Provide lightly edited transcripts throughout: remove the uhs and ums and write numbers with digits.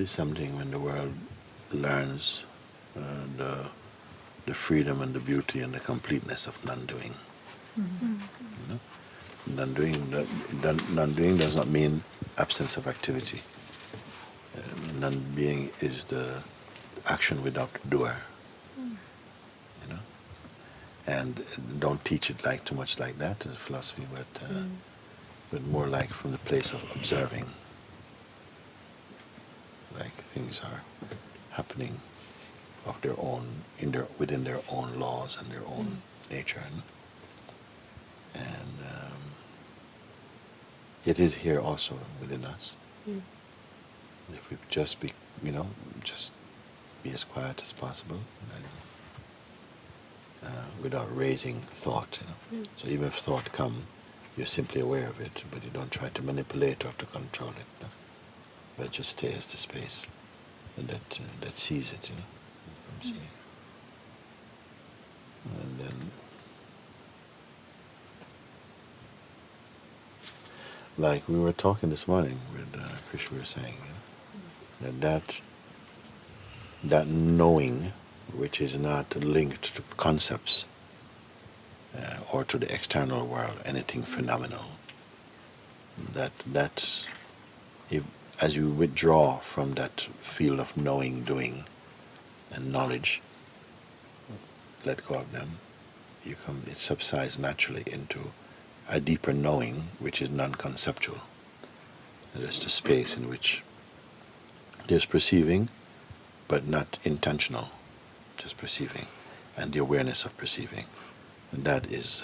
Something when the world learns the freedom and the beauty and the completeness of non-doing. Mm-hmm. You know? Non-doing does not mean absence of activity. Non-being is the action without the doer. You know, and don't teach it like too much like that as philosophy, but more like from the place of observing. Like things are happening of their own, within their own laws and their own nature, and it is here also within us. If we just be, just be as quiet as possible, without raising thought. So even if thought come, you're simply aware of it, but you don't try to manipulate or to control it. But just stay as the space that sees it, from seeing. And then, like we were talking this morning with Krish, we were saying that knowing, which is not linked to concepts or to the external world, anything phenomenal, that if, as you withdraw from that field of knowing, doing, and knowledge, let go of them, it subsides naturally into a deeper knowing, which is non-conceptual. And it's the space in which there's perceiving, but not intentional, just perceiving, and the awareness of perceiving. And that is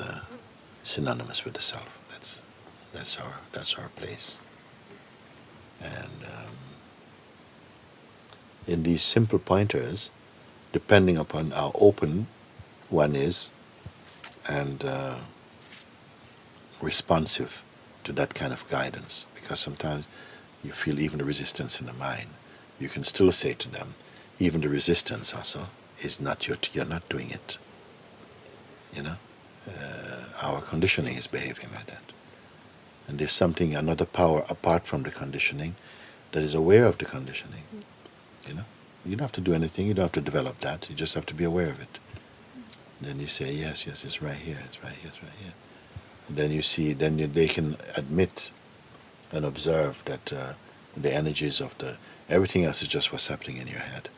synonymous with the self. That's our place. And in these simple pointers, depending upon how open one is and responsive to that kind of guidance, because sometimes you feel even the resistance in the mind, you can still say to them, even the resistance also is not you're not doing it. Our conditioning is behaving like that. And there's another power apart from the conditioning that is aware of the conditioning. You don't have to do anything, you don't have to develop that, you just have to be aware of it. Then you say, yes, it's right here, it's right here, it's right here. And then you see, they can admit and observe that the energies of everything else is just what's happening in your head.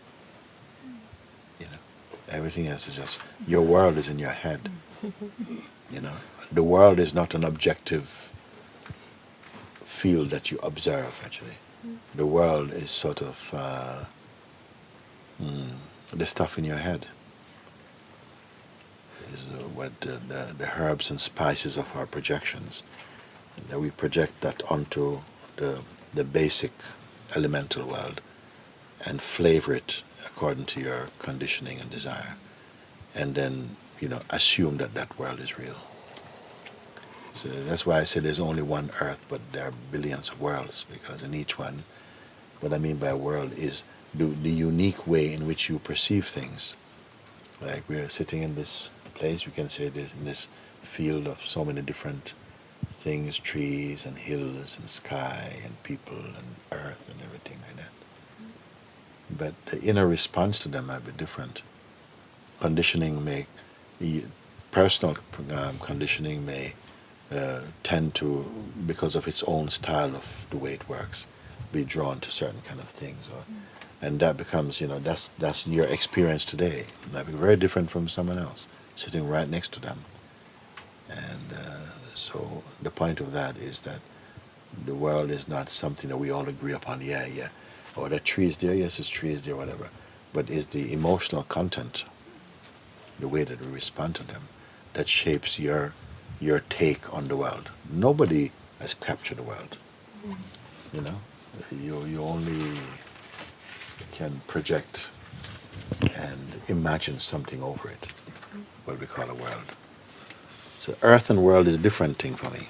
Everything else is just, your world is in your head. The world is not an objective field that you observe, actually. The world is sort of the stuff in your head. Is what the herbs and spices of our projections. And then we project that onto the basic elemental world and flavor it according to your conditioning and desire. And then, assume that world is real. So that's why I say there's only one earth, but there are billions of worlds, because in each one, what I mean by world is the unique way in which you perceive things. Like we're sitting in this place, we can say this, in this field of so many different things, trees and hills and sky and people and earth and everything like that. But the inner response to them might be different. Personal conditioning may tend to, because of its own style of the way it works, be drawn to certain kind of things, and that becomes, that's your experience today. It might be very different from someone else sitting right next to them. And so the point of that is that the world is not something that we all agree upon. Yeah. Or that tree is there, yes, it's tree is there, whatever. But it's the emotional content, the way that we respond to them, that shapes your take on the world. Nobody has captured the world. You only can project and imagine something over it, what we call a world. So earth and world is a different thing for me.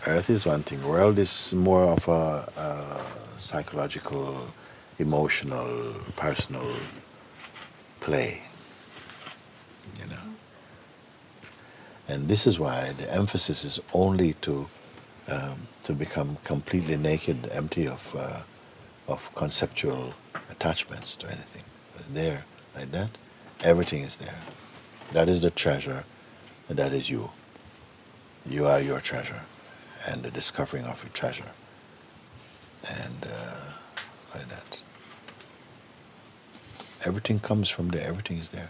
Earth is one thing. World is more of a psychological, emotional, personal play, you know. And this is why the emphasis is only to become completely naked, empty of conceptual attachments to anything. It's there, like that. Everything is there. That is the treasure, and that is you. You are your treasure, and the discovering of your treasure. And like that. Everything comes from there. Everything is there.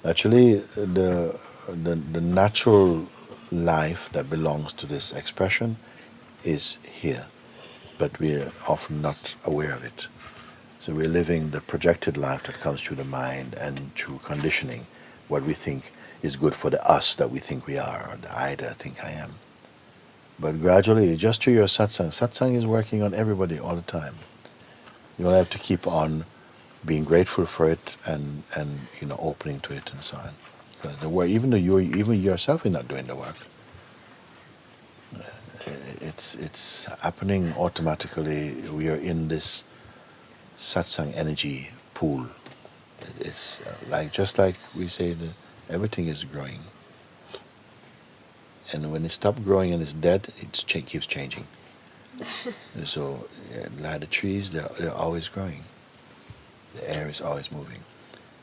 Actually, the natural life that belongs to this expression is here, but we're often not aware of it. So we're living the projected life that comes through the mind and through conditioning, what we think is good for the us that we think we are, or the I that I think I am. But gradually, just through your satsang is working on everybody all the time. You will have to keep on being grateful for it and opening to it and so on. Because the work, even yourself, you're not doing the work. It's happening automatically. We are in this satsang energy pool. It's just like we say that everything is growing. And when it stops growing and it's dead, it keeps changing. So, like the trees, they're always growing. The air is always moving.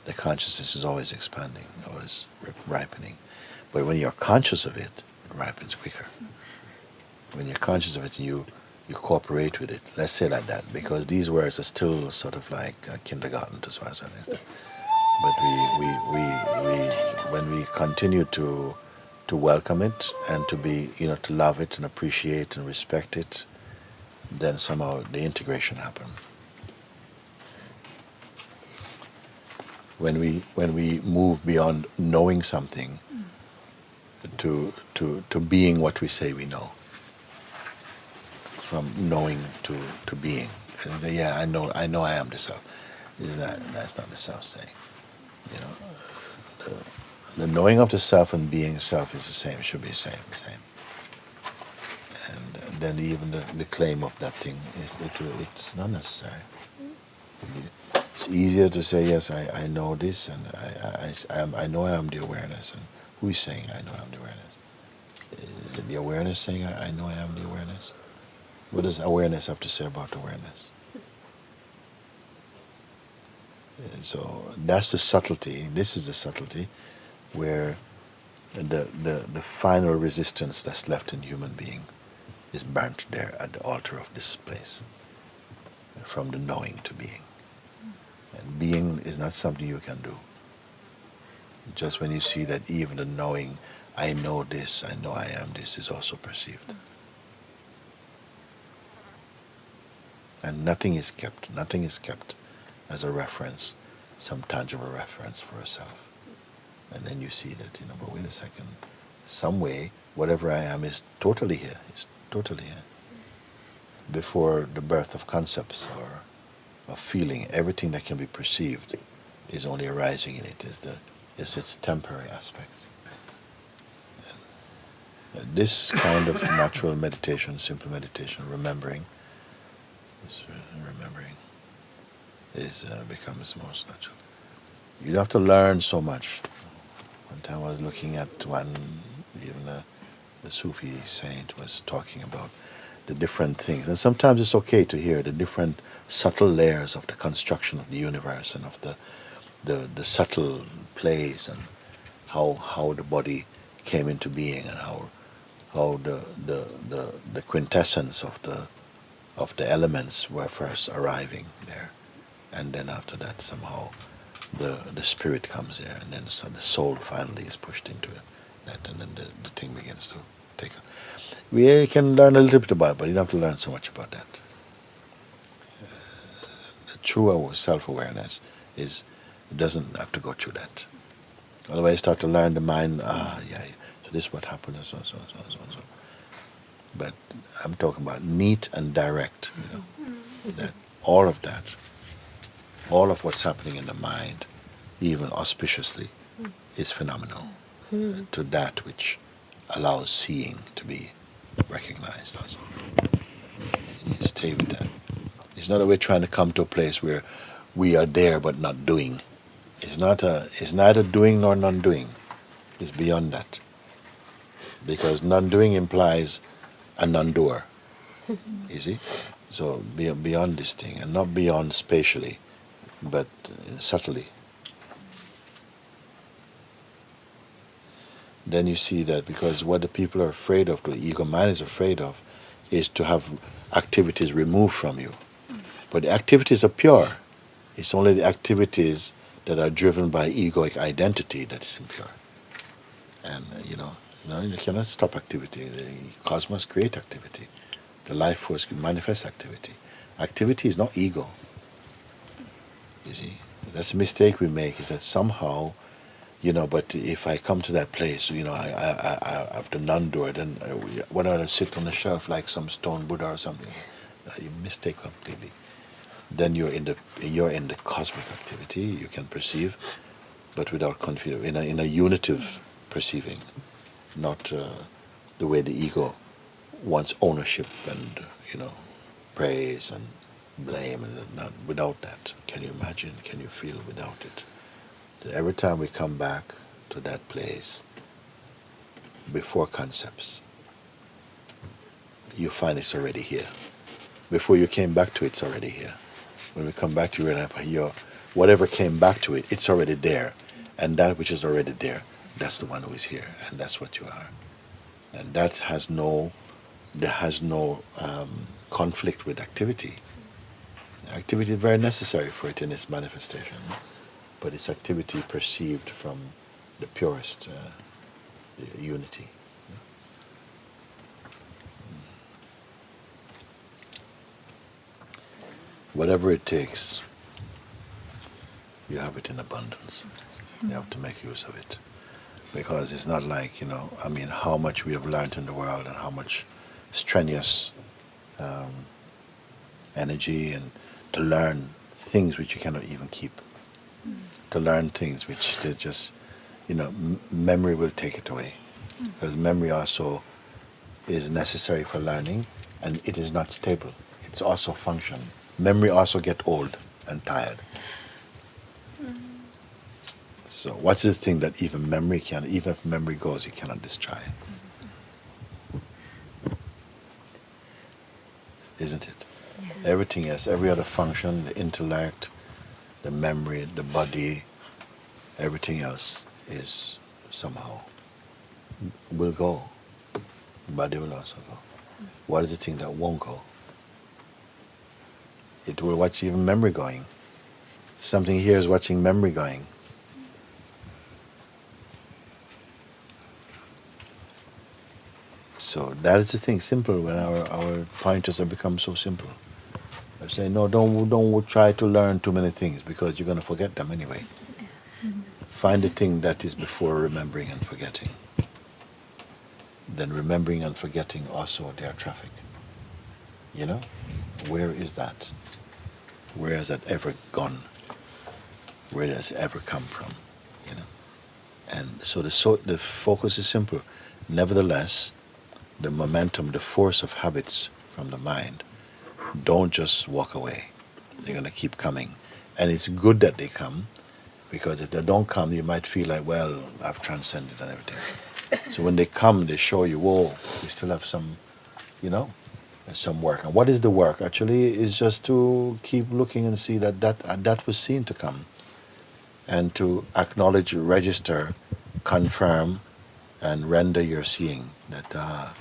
The consciousness is always expanding, always ripening. But when you're conscious of it, it ripens quicker. When you're conscious of it and you cooperate with it, let's say like that, because these words are still sort of like kindergarten to some extent. But when we continue to welcome it and to be, to love it and appreciate and respect it, then somehow the integration happens. When we move beyond knowing something to being what we say we know, from knowing to being. And say, yeah, I know I am the self. That's not the self saying. The knowing of the self and being self is the same. It should be the same. And then even the claim of that thing is it's not necessary. It's easier to say, yes, I know this, and I know I am the awareness. And who is saying I know I am the awareness? Is it the awareness saying I know I am the awareness? What does awareness have to say about awareness? So that's the subtlety. This is the subtlety where the final resistance that's left in human being is burnt there at the altar of this place, from the knowing to being. And being is not something you can do. Just when you see that even the knowing, I know this, I know I am this, is also perceived. And nothing is kept as a reference, some tangible reference for a self. And then you see that, but wait a second, some way, whatever I am is totally here, Before the birth of concepts or of feeling, everything that can be perceived is only arising in it, is its temporary aspects. This kind of natural meditation, simple meditation, remembering, becomes most natural. You don't have to learn so much. One time I was looking at even the Sufi saint was talking about the different things. And sometimes it's okay to hear the different subtle layers of the construction of the universe and of the subtle plays and how the body came into being and how the quintessence of the elements were first arriving there. And then after that somehow the spirit comes there, and then so the soul finally is pushed into that, and then the thing begins to take on. We can learn a little bit about it, but you don't have to learn so much about that. The true self-awareness doesn't have to go through that. Otherwise you start to learn the mind, so this is what happened, and so. But I'm talking about neat and direct, that all of what's happening in the mind, even auspiciously, is phenomenal to that which allows seeing to be recognized also. You stay with that. It's not that we're trying to come to a place where we are there but not doing. It's neither doing nor non-doing. It's beyond that. Because non-doing implies a non-doer. You see? So beyond this thing, and not beyond spatially, but subtly. Then you see that because what the people are afraid of, the ego mind is afraid of, is to have activities removed from you. But the activities are pure. It's only the activities that are driven by egoic identity that is impure. And you cannot stop activity. The cosmos create activity. The life force can manifest activity. Activity is not ego. You see, that's a mistake we make. Is that somehow, but if I come to that place, I have the non-doer, then when I sit on the shelf like some stone Buddha or something, you mistake completely. Then you're in the cosmic activity. You can perceive, but without confusion, in a unitive perceiving, not the way the ego wants ownership and praise and blame, and not without that. Can you imagine? Can you feel without it? Every time we come back to that place before concepts, you find it's already here. Before you came back to it, it's already here. When we come back to whatever came back to it, it's already there. And that which is already there, that's the one who is here, and that's what you are. And that has no conflict with activity. Activity is very necessary for it in its manifestation, but it's activity perceived from the purest unity. Whatever it takes, you have it in abundance. You have to make use of it. Because it's not like, how much we have learned in the world and how much strenuous energy and to learn things which you cannot even keep. To learn things which they just, memory will take it away. Because memory also is necessary for learning, and it is not stable. It's also function. Memory also get old and tired. So what's the thing that even if memory goes, you cannot destroy it? Isn't it? Yeah. Everything else, every other function, the intellect, the memory, the body, everything else is somehow will go. The body will also go. What is the thing that won't go? It will watch even memory going. Something here is watching memory going. So that is the thing, simple, when our pointers have become so simple. I say, no, don't try to learn too many things because you're going to forget them anyway. Find the thing that is before remembering and forgetting. Then remembering and forgetting also, they are traffic. Where is that? Where has that ever gone? Where does it ever come from? And so the focus is simple. Nevertheless, the momentum, the force of habits from the mind, don't just walk away. They're going to keep coming. And it's good that they come, because if they don't come, you might feel like, well, I've transcended and everything. So when they come, they show you, whoa, we still have some, some work. And what is the work? Actually, is just to keep looking and see that was seen to come. And to acknowledge, register, confirm, and render your seeing that,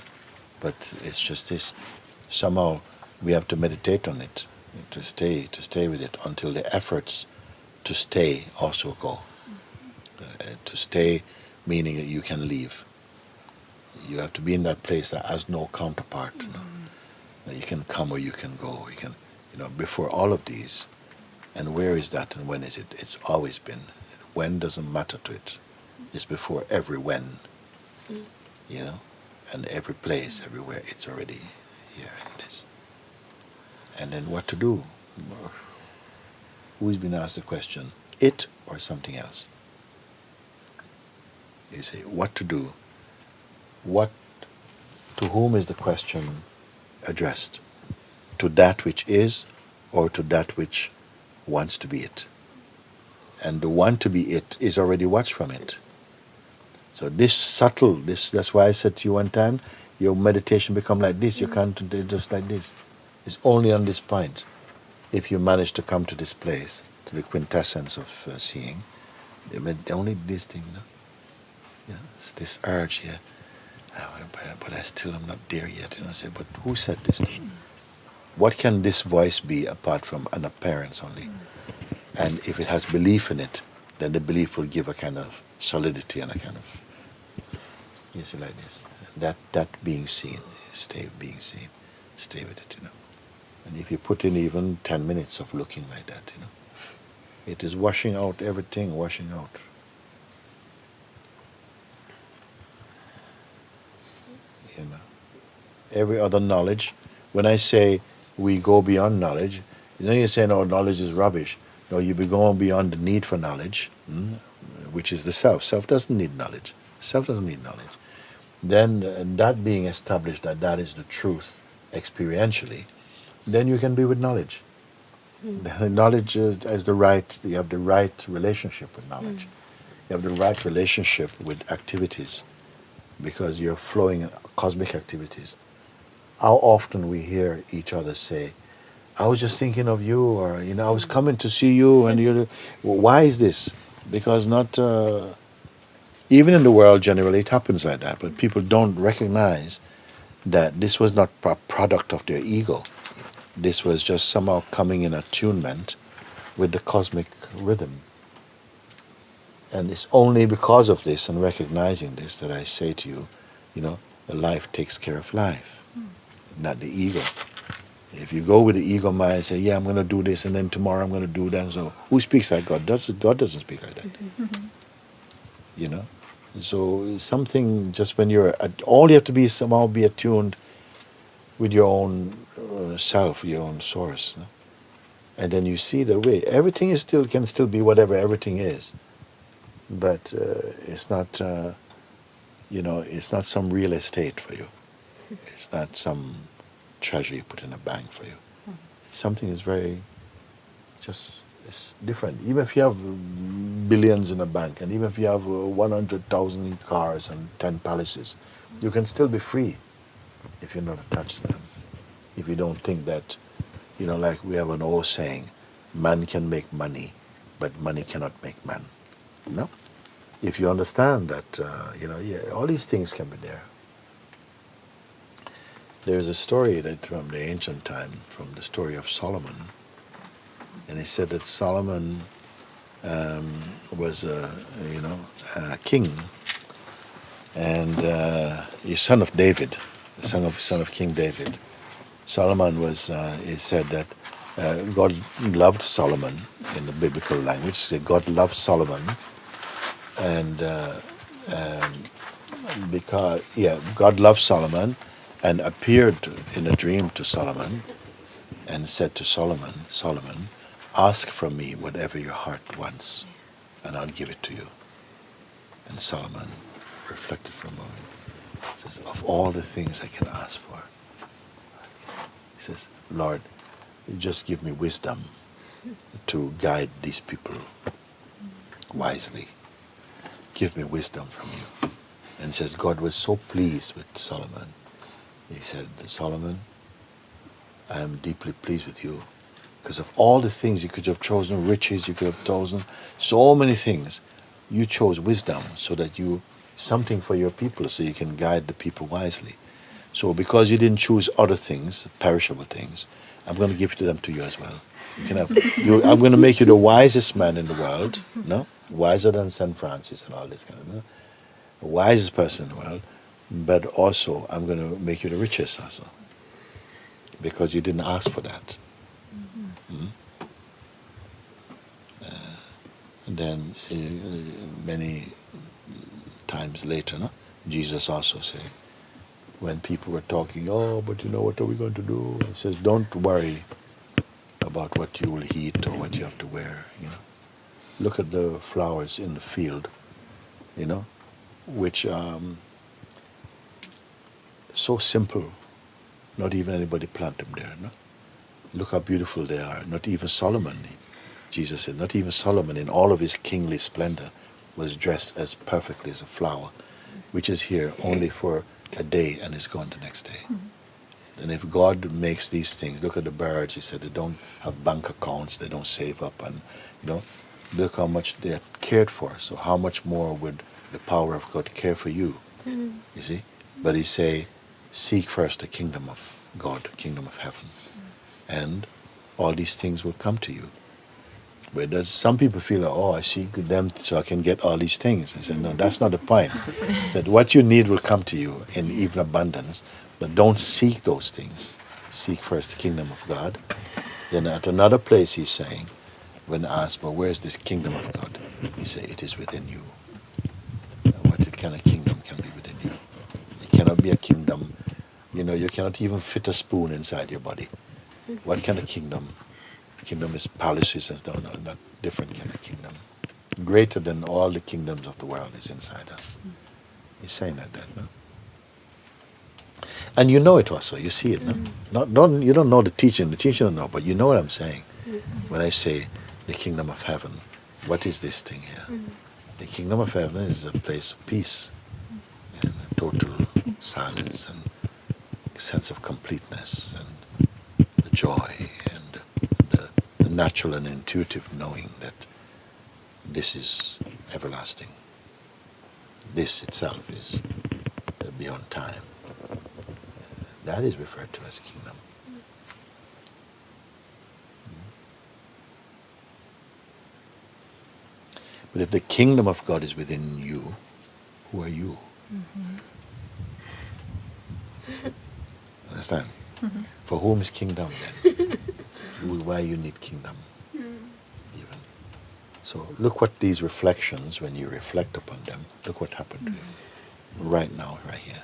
but it's just this. Somehow we have to meditate on it, to stay with it until the efforts to stay also go. To stay meaning that you can leave. You have to be in that place that has no counterpart. That you can come or you can go. You can, before all of these. And where is that and when is it? It's always been. When doesn't matter to it. It's before every when. And every place, everywhere, it's already here in this. And then what to do? Who's been asked the question? It or something else? You say, what to do? To whom is the question addressed? To that which is or to that which wants to be it. And the want to be it is already watched from it. So this subtle, that's why I said to you one time, your meditation become like this, you can't do just like this. It's only on this point. If you manage to come to this place, to the quintessence of seeing, only this thing, it's this urge here. But I still am not there yet. Say, but who said this thing? What can this voice be apart from an appearance only? And if it has belief in it, then the belief will give a kind of solidity and a kind of, you see, like this. That being seen, stay being seen, stay with it, And if you put in even 10 minutes of looking like that, it is washing out everything, washing out. Every other knowledge. When I say we go beyond knowledge, it's not you saying, oh, knowledge is rubbish. No, you be going beyond the need for knowledge, which is the self. Self doesn't need knowledge. Self doesn't need knowledge. Then that being established that is the truth experientially, then you can be with knowledge. Knowledge is the right, you have the right relationship with knowledge. You have the right relationship with activities because you're flowing in cosmic activities. How often we hear each other say, I was just thinking of you, or, I was coming to see you, and you're, why is this? Because not, even in the world generally it happens like that, but people don't recognize that this was not a product of their ego. This was just somehow coming in attunement with the cosmic rhythm. And it's only because of this and recognizing this that I say to you, the life takes care of life, not the ego. If you go with the ego mind and say, yeah, I'm going to do this, and then tomorrow I'm going to do that, so who speaks like God? God doesn't speak like that. So something, just when you're, all you have to be is somehow be attuned with your own self, your own source. No? And then you see the way, everything is can still be whatever everything is. But it's not, it's not some real estate for you. It's not some treasure you put in a bank for you. It's something that's very, it's different. Even if you have billions in a bank, and even if you have 100,000 cars and 10 palaces, you can still be free if you're not attached to them. If you don't think that, like we have an old saying, man can make money, but money cannot make man. No? If you understand that, all these things can be there. There's a story that from the ancient time, from the story of Solomon, and he said that Solomon was a king, and he's son of David, the son of King David. Solomon was, he said that God loved Solomon in the biblical language. That God loved Solomon, and God loved Solomon, and appeared in a dream to Solomon, and said to Solomon, Solomon, ask from me whatever your heart wants, and I'll give it to you. And Solomon reflected for a moment. He says, of all the things I can ask for, he says, Lord, just give me wisdom to guide these people wisely. Give me wisdom from you. And says God was so pleased with Solomon. He said, Solomon, I am deeply pleased with you because of all the things you could have chosen, riches, you could have chosen, so many things. You chose wisdom so that something for your people so you can guide the people wisely. So because you didn't choose other things, perishable things, I'm going to give them to you as well. You can have, I'm going to make you the wisest man in the world, no? Wiser than St. Francis and all this kind of, no? The wisest person in the world, but also I'm going to make you the richest also. Because you didn't ask for that. And then many times later, no? Jesus also said, when people were talking, oh, but what are we going to do? He says, don't worry about what you will eat or what you have to wear. Look at the flowers in the field, which so simple. Not even anybody plant them there, no? Look how beautiful they are. Not even Solomon, Jesus said, not even Solomon in all of his kingly splendor was dressed as perfectly as a flower, which is here only for a day and is gone the next day. And if God makes these things, look at the birds, he said they don't have bank accounts, they don't save up, and look how much they're cared for. So how much more would the power of God care for you? You see? But he say, seek first the kingdom of God, the kingdom of heaven. And all these things will come to you. But some people feel like, oh, I seek them so I can get all these things. I said, no, that's not the point. I said, what you need will come to you in even abundance, but don't seek those things. Seek first the kingdom of God. Then at another place he's saying, when asked, well, where is this kingdom of God? He said, it is within you. What kind of kingdom can be within you? It cannot be a kingdom. You cannot even fit a spoon inside your body. What kind of kingdom? Kingdom is palaces and no, not different kind of kingdom. Greater than all the kingdoms of the world is inside us. He's saying that, no? And you know it also, you see it, no? You don't know the teaching don't know, but you know what I'm saying. When I say the kingdom of heaven, what is this thing here? The kingdom of heaven is a place of peace and total silence and sense of completeness and the joy and the natural and intuitive knowing that this is everlasting. This itself is beyond time. That is referred to as kingdom. But if the kingdom of God is within you, who are you? Understand? For whom is kingdom then? Why you need kingdom? Even. So look what these reflections, when you reflect upon them, look what happened to you. Right now, right here.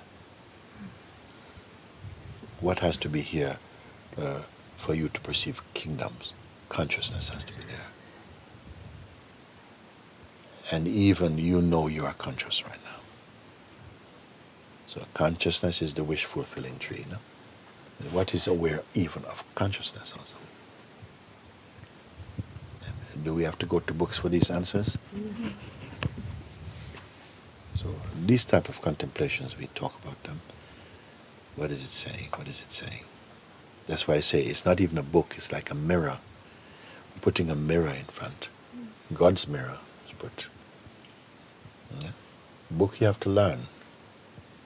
What has to be here for you to perceive kingdoms? Consciousness has to be there. And even you are conscious right now. So consciousness is the wish-fulfilling tree. No? What is aware even of consciousness also? And do we have to go to books for these answers? So these type of contemplations, we talk about them. What is it saying? What is it saying? That's why I say it's not even a book, it's like a mirror. Putting a mirror in front. God's mirror is put. Yeah? Book you have to learn.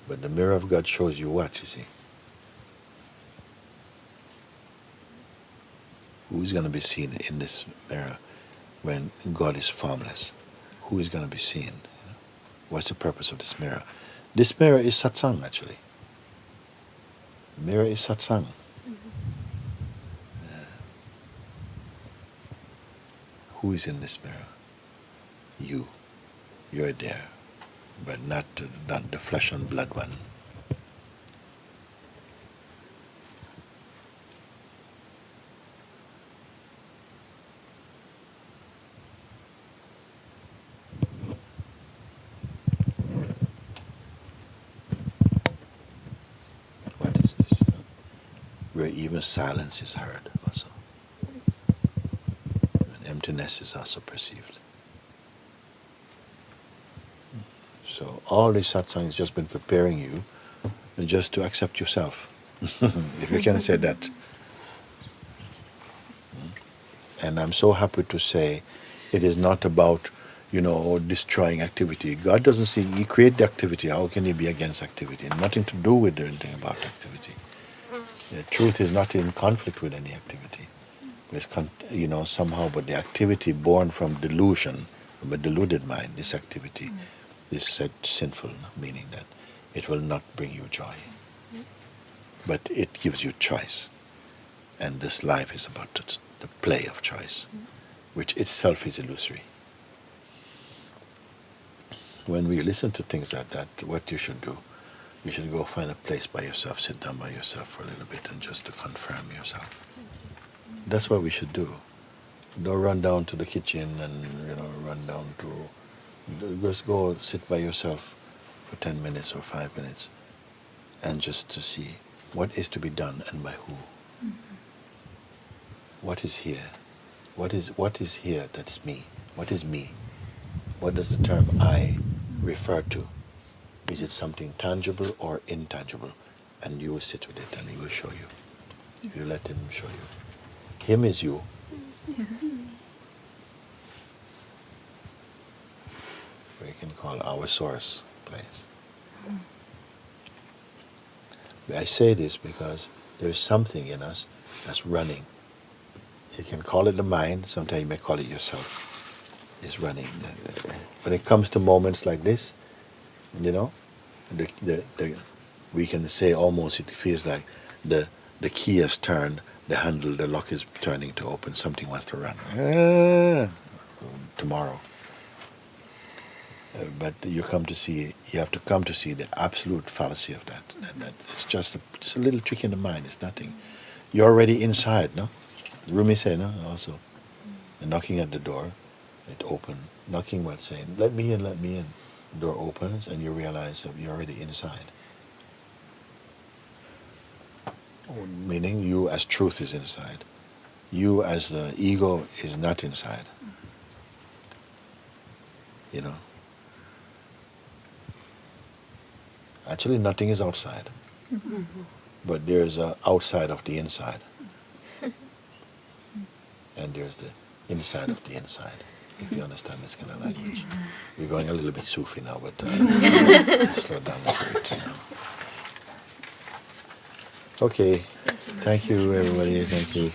But the mirror of God shows you what, you see. Who is going to be seen in this mirror when God is formless? Who is going to be seen? What's the purpose of this mirror? This mirror is satsang, actually. Mirror is satsang. Who is in this mirror? You. You're there. But not the flesh and blood one. What is this? Where even silence is heard also. And emptiness is also perceived. So all this satsang has just been preparing you just to accept yourself, if you can say that. And I'm so happy to say it is not about, destroying activity. God doesn't see, He created the activity. How can He be against activity? Nothing to do with anything about activity. The truth is not in conflict with any activity. It's somehow, but the activity born from delusion, from a deluded mind, this activity, is said sinful, meaning that it will not bring you joy. But it gives you choice. And this life is about the play of choice, which itself is illusory. When we listen to things like that, what you should do, you should go find a place by yourself, sit down by yourself for a little bit and just to confirm yourself. That's what we should do. Don't run down to the kitchen and, run down to... Just go sit by yourself for 10 minutes or 5 minutes and just to see what is to be done and by who. what is here? What is here that's me? What is me? What does the term I refer to? Is it something tangible or intangible? And you will sit with it and he will show you. You let him show you. Him is you. Yes. We can call our source place. I say this because there's something in us that's running. You can call it the mind, sometimes you may call it yourself. It's running. When it comes to moments like this, you know, we can say almost it feels like the key has turned, the handle, the lock is turning to open, something wants to run. Tomorrow. But you have to come to see the absolute fallacy of that. That it's just a little trick in the mind, it's nothing. You're already inside, no? Rumi said, no? Also, and knocking at the door, it opened. Knocking what? Saying, let me in, let me in. The door opens and you realize that you're already inside. Meaning you as truth is inside. You as the ego is not inside. You know? Actually, nothing is outside. But there's an outside of the inside. And there's the inside of the inside. If you understand this kind of language. We're going a little bit Sufi now, but slow down a bit now. Okay. Thank you, everybody. Thank you.